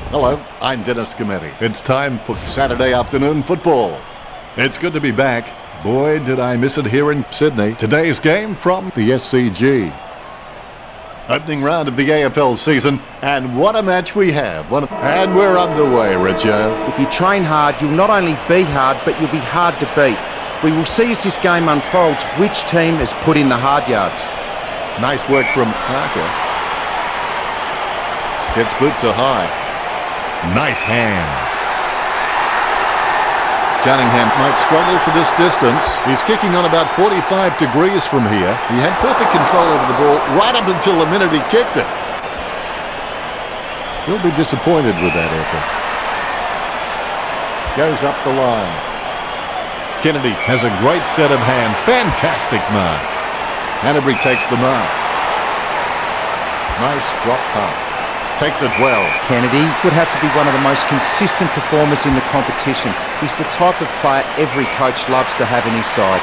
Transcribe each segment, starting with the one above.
Hello, I'm Dennis Cometti. It's time for Saturday afternoon football. It's good to be back. Boy, did I miss it here in Sydney. Today's game from the SCG. Opening round of the AFL season, and what a match we have. And we're underway, Richo. If you train hard, you'll not only be hard, but you'll be hard to beat. We will see as this game unfolds which team has put in the hard yards. Nice work from Parker. Gets boot to high. Nice hands. Cunningham might struggle for this distance. He's kicking on about 45 degrees from here. He had perfect control over the ball right up until the minute he kicked it. He'll be disappointed with that effort. Goes up the line. Kennedy has a great set of hands. Fantastic mark. Hanbury takes the mark. Nice drop punt. Takes it well. Kennedy would have to be one of the most consistent performers in the competition. He's the type of player every coach loves to have in his side.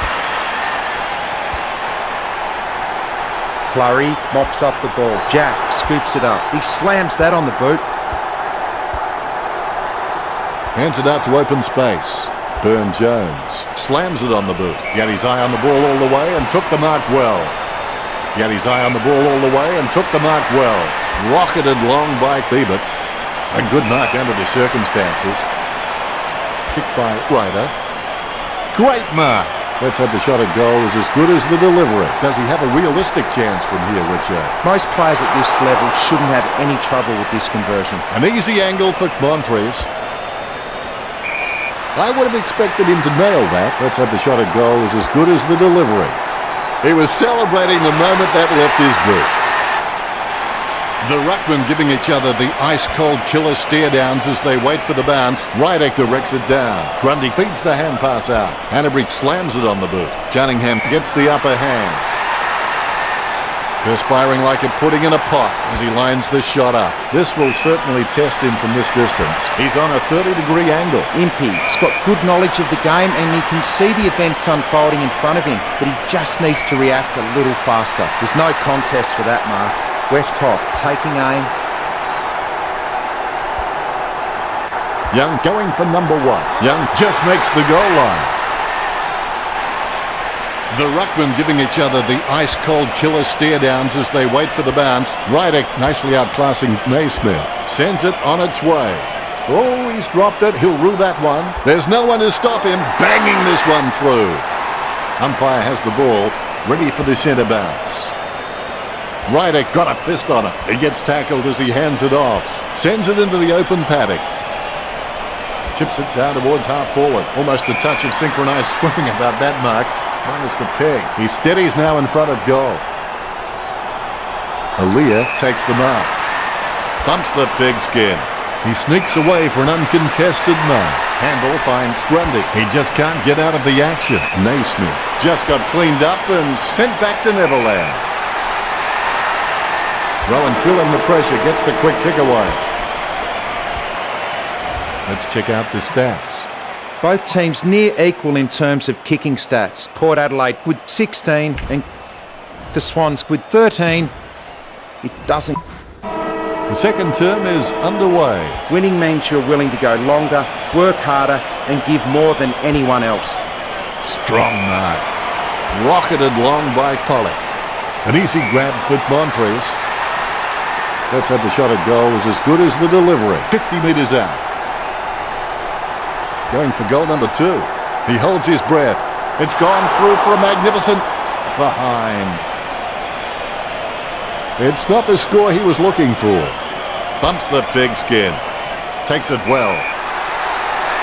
Flurry mops up the ball. Jack scoops it up. He slams that on the boot. Hands it out to open space. Burn-Jones slams it on the boot. He had his eye on the ball all the way and took the mark well. He had his eye on the ball all the way and took the mark well. Rocketed long by Beebert. A good mark under the circumstances. Kicked by Ryder. Great mark. Let's hope the shot at goal is as good as the delivery. Does he have a realistic chance from here, Richard? Most players at this level shouldn't have any trouble with this conversion. An easy angle for Monfries. I would have expected him to nail that. Let's hope the shot at goal is as good as the delivery. He was celebrating the moment that left his boot. The ruckmen giving each other the ice-cold killer stare-downs as they wait for the bounce. Ryder directs it down. Grundy feeds the hand pass out. Hanbury slams it on the boot. Cunningham gets the upper hand. Perspiring like a pudding in a pot as he lines this shot up. This will certainly test him from this distance. He's on a 30-degree angle. Impey's got good knowledge of the game and he can see the events unfolding in front of him, but he just needs to react a little faster. There's no contest for that mark. Westhoff taking aim. Young going for number one. Young just makes the goal line. The ruckmen giving each other the ice-cold killer stare-downs as they wait for the bounce. Ryder nicely outclassing Naismith. Sends it on its way. Oh, he's dropped it. He'll rue that one. There's no one to stop him. Banging this one through. Umpire has the ball, ready for the centre bounce. Ryder got a fist on it. He gets tackled as he hands it off. Sends it into the open paddock. Chips it down towards half forward. Almost a touch of synchronised swimming about that mark. Minus the peg. He steadies now in front of goal. Aaliyah takes the mark. Bumps the pigskin. He sneaks away for an uncontested mark. Handball finds Grundy. He just can't get out of the action. Naismith just got cleaned up and sent back to Neverland. Rowan feeling the pressure, gets the quick kick away. Let's check out the stats. Both teams near equal in terms of kicking stats. Port Adelaide with 16 and the Swans with 13. It doesn't. The second term is underway. Winning means you're willing to go longer, work harder and give more than anyone else. Strong mark. Rocketed long by Pollock. An easy grab for Monfries. Let's hope the shot at goal is as good as the delivery. 50 metres out. Going for goal number 2. He holds his breath. It's gone through for a magnificent behind. It's not the score he was looking for. Bumps the pigskin. Takes it well.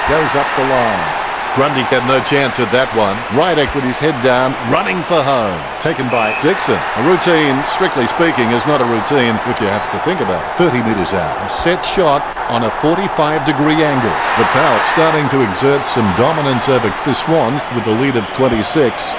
Goes up the line. Grundy had no chance at that one. Ryder with his head down, running for home. Taken by Dixon. A routine, strictly speaking, is not a routine if you have to think about it. 30 metres out. A set shot on a 45-degree angle. The Power starting to exert some dominance over the Swans with the lead of 26-1.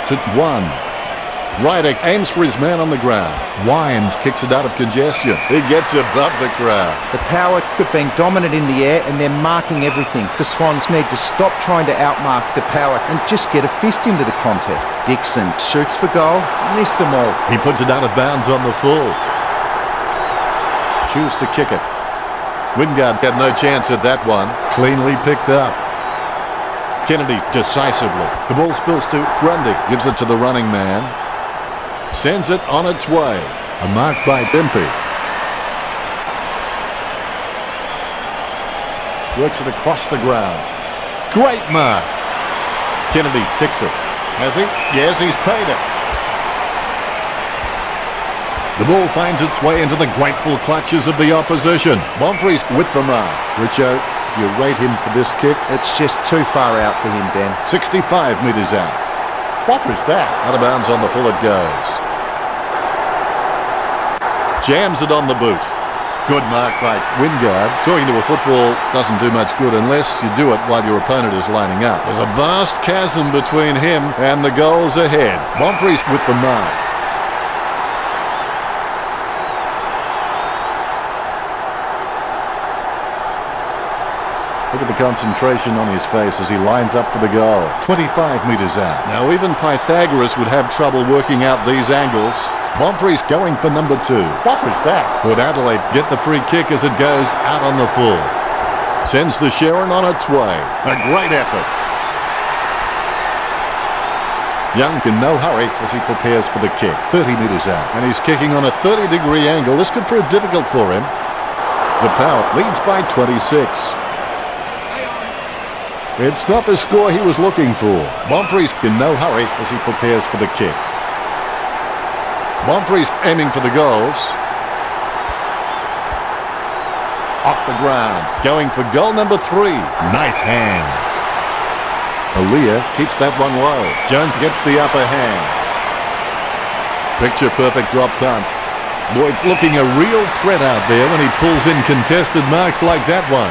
Ryder aims for his man on the ground. Wines kicks it out of congestion. He gets above the crowd. The Power have been dominant in the air and they're marking everything. The Swans need to stop trying to outmark the Power and just get a fist into the contest. Dixon shoots for goal, missed them all. He puts it out of bounds on the full. Choose to kick it. Wingard had no chance at that one. Cleanly picked up. Kennedy decisively. The ball spills to Grundy. Gives it to the running man. Sends it on its way. A mark by Bimpy. Works it across the ground. Great mark. Kennedy picks it. Has he? Yes, he's paid it. The ball finds its way into the grateful clutches of the opposition. Bonfries with the mark. Richo, do you rate him for this kick? It's just too far out for him, Ben. 65 metres out. What was that? Out of bounds on the full it goes. Jams it on the boot. Good mark by Wingard. Talking to a football doesn't do much good unless you do it while your opponent is lining up. There's a vast chasm between him and the goals ahead. Bonfries with the mark. Look at the concentration on his face as he lines up for the goal. 25 metres out. Now even Pythagoras would have trouble working out these angles. Bonfries going for number 2. What was that? Would Adelaide get the free kick as it goes out on the full? Sends the Sharon on its way. A great effort. Young in no hurry as he prepares for the kick. 30 metres out. And he's kicking on a 30-degree angle. This could prove difficult for him. The Power leads by 26. It's not the score he was looking for. Bonfries in no hurry as he prepares for the kick. Bonfries aiming for the goals. Off the ground. Going for goal number 3. Nice hands. Aaliyah keeps that one low. Jones gets the upper hand. Picture perfect drop punt. Lloyd looking a real threat out there when he pulls in contested marks like that one.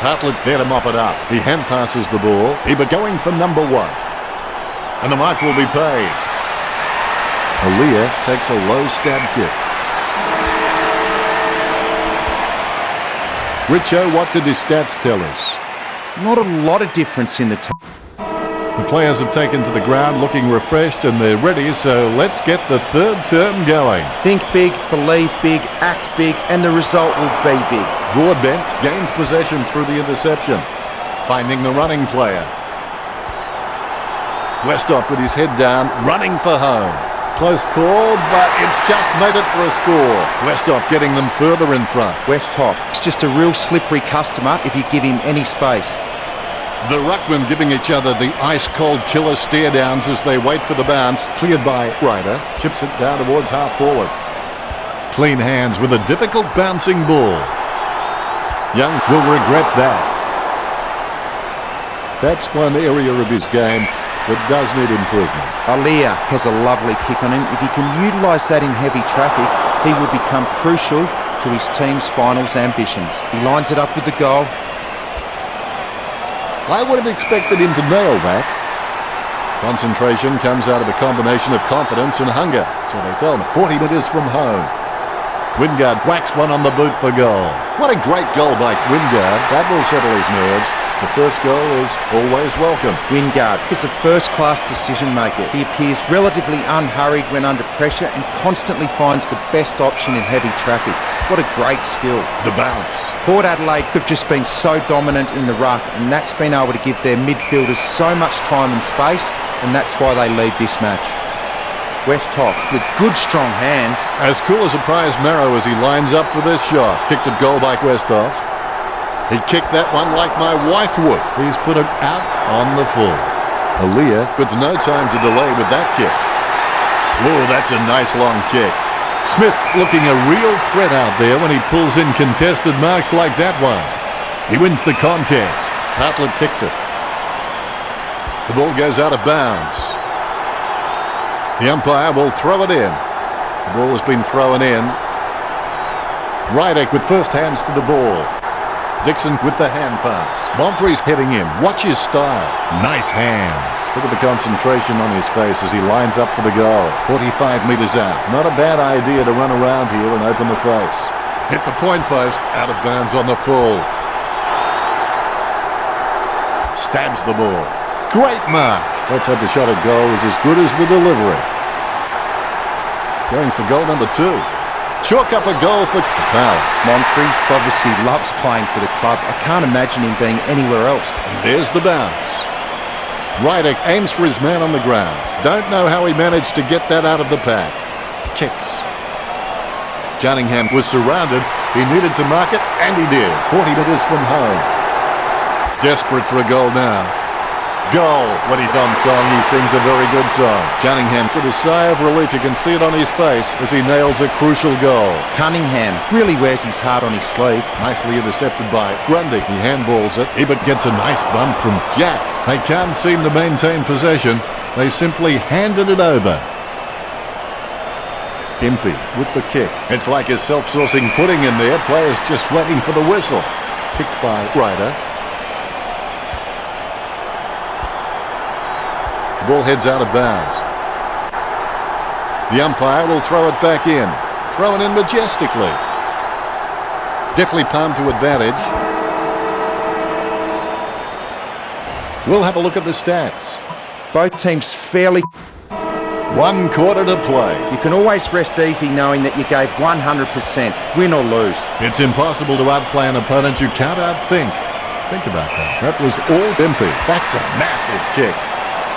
Hartlett there to mop it up. He hand passes the ball. Ebert going for number 1. And the mark will be paid. Aaliyah takes a low stab kick. Richo, what did his stats tell us? Not a lot of difference in the The players have taken to the ground looking refreshed and they're ready, so let's get the third term going. Think big, believe big, act big, and the result will be big. Broadbent gains possession through the interception, finding the running player. Westhoff with his head down, running for home. Close call, but it's just made it for a score. Westhoff getting them further in front. Westhoff is just a real slippery customer if you give him any space. The ruckmen giving each other the ice-cold killer stare-downs as they wait for the bounce. Cleared by Ryder. Chips it down towards half-forward. Clean hands with a difficult bouncing ball. Young will regret that. That's one area of his game that does need improvement. Aaliyah has a lovely kick on him. If he can utilise that in heavy traffic, he will become crucial to his team's finals ambitions. He lines it up with the goal. I would have expected him to nail that. Concentration comes out of a combination of confidence and hunger, so they tell me. 40 metres from home. Wingard whacks one on the boot for goal. What a great goal by Wingard. That will settle his nerves. The first goal is always welcome. Wingard is a first-class decision maker. He appears relatively unhurried when under pressure and constantly finds the best option in heavy traffic. What a great skill. The bounce. Port Adelaide have just been so dominant in the ruck, and that's been able to give their midfielders so much time and space, and that's why they lead this match. Westhoff with good strong hands. As cool as a prize marrow as he lines up for this shot. Kicked at goal by Westhoff. He kicked that one like my wife would. He's put it out on the full. Aaliyah with no time to delay with that kick. Oh, that's a nice long kick. Smith looking a real threat out there when he pulls in contested marks like that one. He wins the contest. Hartlett kicks it. The ball goes out of bounds. The umpire will throw it in. The ball has been thrown in. Rydek with first hands to the ball. Dixon with the hand pass. Bonfries heading in. Watch his style. Nice hands. Look at the concentration on his face as he lines up for the goal. 45 metres out. Not a bad idea to run around here and open the face. Hit the point post. Out of bounds on the full. Stabs the ball. Great mark. Let's hope the shot at goal is as good as the delivery. Going for goal number 2. Chalk up a goal for Power. Monfries obviously loves playing for the club. I can't imagine him being anywhere else. There's the bounce. Ryder aims for his man on the ground. Don't know how he managed to get that out of the pack. Kicks. Cunningham was surrounded. He needed to mark it, and he did. 40 metres from home. Desperate for a goal now. Goal. When he's on song, he sings a very good song. Cunningham with a sigh of relief. You can see it on his face as he nails a crucial goal. Cunningham really wears his heart on his sleeve. Nicely intercepted by Grundy. He handballs it. Ebert gets a nice bump from Jack. They can't seem to maintain possession. They simply handed it over. Impey with the kick. It's like a self-sourcing pudding in there. Players just waiting for the whistle. Picked by Ryder. The ball heads out of bounds. The umpire will throw it back in. Thrown in majestically. Definitely palmed to advantage. We'll have a look at the stats. Both teams fairly... 1 quarter to play. You can always rest easy knowing that you gave 100%, win or lose. It's impossible to outplay an opponent you can't outthink. Think about that. That was all Impey. That's a massive kick.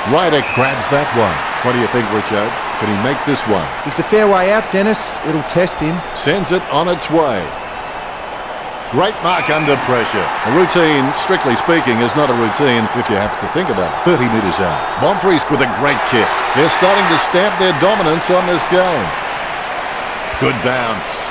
Ryder grabs that one. What do you think, Richard? Can he make this one? He's a fair way out, Dennis. It'll test him. Sends it on its way. Great mark under pressure. A routine, strictly speaking, is not a routine if you have to think about it. 30 metres out. Monfries with a great kick. They're starting to stamp their dominance on this game. Good bounce.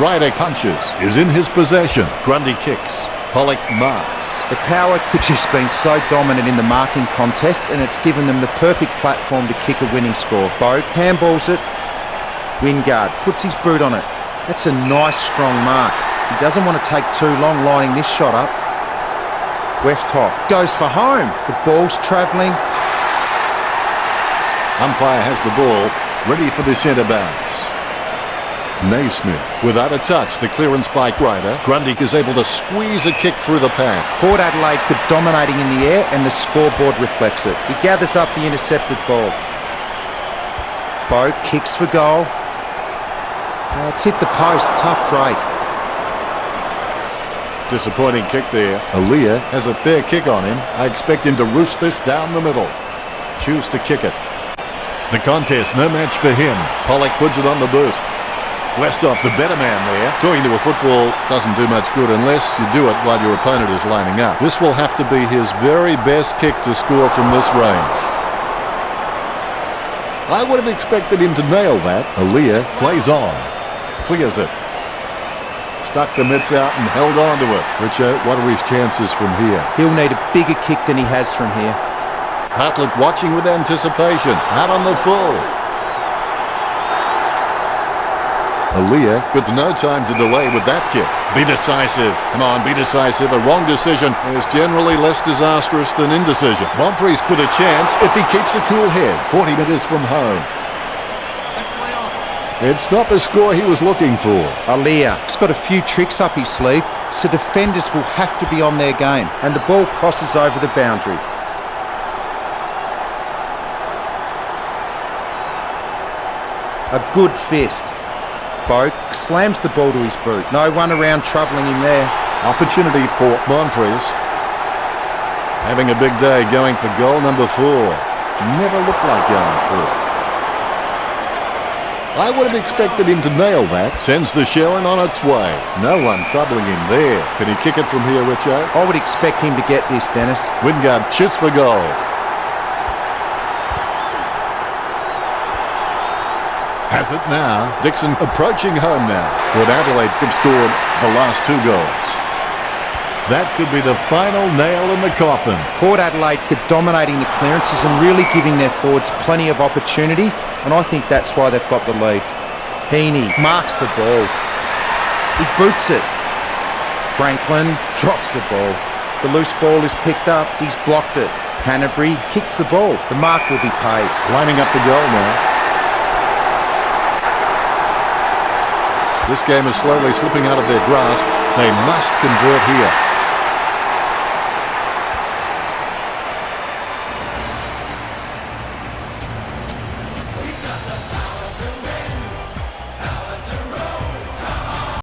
Ryder punches. Is in his possession. Grundy kicks. Pollock marks. The Power have just been so dominant in the marking contest, and it's given them the perfect platform to kick a winning score. Bogue handballs it. Wingard puts his boot on it. That's a nice, strong mark. He doesn't want to take too long lining this shot up. Westhoff goes for home. The ball's travelling. Umpire has the ball, ready for the centre bounce. Naismith without a touch. The clearance by Ryder. Grundy is able to squeeze a kick through the pack. Port Adelaide put dominating in the air, and the scoreboard reflects it. He gathers up the intercepted ball. Bogue kicks for goal. It's hit the post. Tough break. Disappointing kick there. Aaliyah has a fair kick on him. I expect him to roost this down the middle. Choose to kick it. The contest, no match for him. Pollock puts it on the boot. Westhoff, the better man there. Talking to a football doesn't do much good unless you do it while your opponent is lining up. This will have to be his very best kick to score from this range. I would have expected him to nail that. Aaliyah plays on. Clears it. Stuck the mitts out and held on to it. Richard, what are his chances from here? He'll need a bigger kick than he has from here. Hartlett watching with anticipation. Out on the full. Aaliyah with no time to delay with that kick. Be decisive. Come on, be decisive. A wrong decision is generally less disastrous than indecision. Monfries with a chance if he keeps a cool head. 40 metres from home. It's not the score he was looking for. Aaliyah's got a few tricks up his sleeve, so defenders will have to be on their game. And the ball crosses over the boundary. A good fist. Bogue slams the ball to his boot. No one around troubling him there. Opportunity for Monfries. Having a big day going for goal number 4. Never looked like going through. I would have expected him to nail that. Sends the Sharon on its way. No one troubling him there. Can he kick it from here, Richo? I would expect him to get this, Dennis. Wingard shoots for goal. Has it now. Dixon approaching home now. Port Adelaide have scored the last 2 goals. That could be the final nail in the coffin. Port Adelaide are dominating the clearances and really giving their forwards plenty of opportunity, and I think that's why they've got the lead. Heaney marks the ball. He boots it. Franklin drops the ball. The loose ball is picked up. He's blocked it. Hanbury kicks the ball. The mark will be paid. Lining up the goal now. This game is slowly slipping out of their grasp. They must convert here.